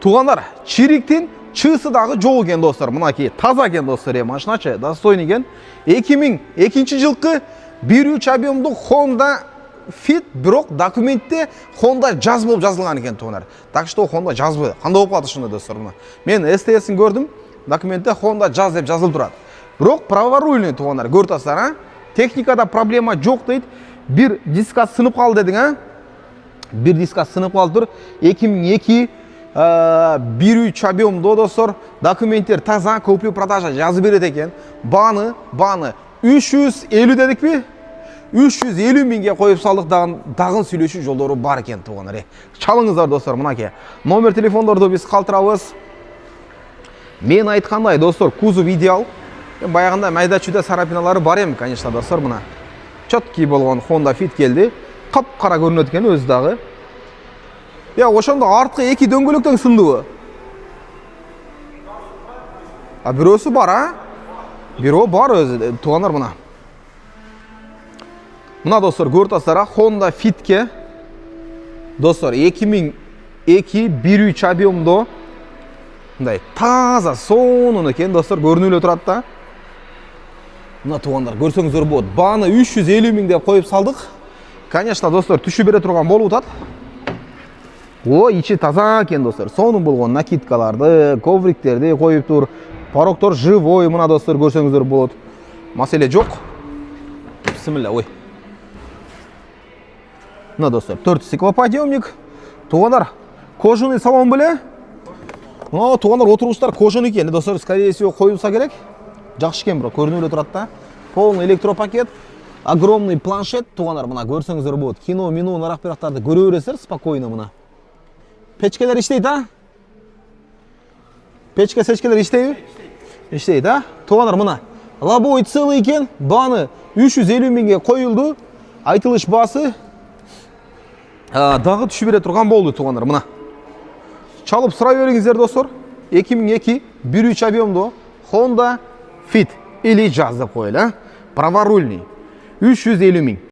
Туғандар, чириктин чысы дагы жок экен достор. Мынакей таза экен достор, машиначы достойный экен. 2002 жылкы 1.3 объемдуу Honda Fit, бирок документте Honda Jazz болуп жазылган экен туғандар. Так что Honda жазбы. Кандай болуп калды ушундай достор мына. Мен STS-ин көрдүм. Документте Honda Jazz деп жазылып турат. Бирок праворульный туғандар, көрүп атасыздар, а? Техникада проблема жок дейт. Bir diska сынып калды дедиң, а? Bir diska сынып калды тур. 2002 1.3 объемдо достор. Документтер таза, купи продажа жазып берет экен. Баны 350 дедикпи? 350 миңге коюп салдык, дагы сүйлөшүү жолдору бар экен тугандар. Чалыңыздар достор, мынакей. Номер телефондорду биз калтырабыз. Мен айткандай достор, кузов идеал. Баягында майда-чүйдө сарапиналары бар эми, конечно, достор, мына. Чоткий болгон Honda Fit келди. Кап-кара көрүнөт экен өзү дагы. Я, ошондо арткы эки дөңгөлөктөн сындыбы? А бирөөсү бар, а? Бирөө бар өзү, тугандар мына. Мына достор, көрүп атасыздар, Honda Fitке достор 2002 1.3 объемдо мындай таза сонун экен достор, көрүнүп эле турат да. Мына тугандар, көрсөңүздөр болот. Баны 350 миң деп коюп салдык. Конечно, достор, түшү бере турган болуп атат. О, ичи таза экен достор. Сонун болгон накидкаларды, ковриктерди коюп тур. Пароктор живой, мына достор, көрсөңүздөр болот. Маселе жок. Бисмилля, ой. Мына достор, 4 стеклоподъемник. Тугандар, кожаный салон беле? Мына тугандар, отургучтар кожаный экен, достор, скорее всего, коюлса керек. Жакшы экен, бирок көрүнүп эле турат да. Полный электропакет, огромный планшет, тугандар, мына көрсөңүздөр болот. Кино, мино, нарак-бирактарды көрө бересиздер спокойно мына. Печкелер иштейт, а? Печке-сечкелер иштейби? Иштейт, а? Тугандар, мына лобовой целый экен, баны 350 миңге коюлду. Айтылыш баасы дагы түшүп бере турган болду тугандар, мына. Чалып сурай бериңиздер достор. 2002 1.3 объемдо Honda Fit или Jazz деп коелу, а? Праворульный. 350 миң.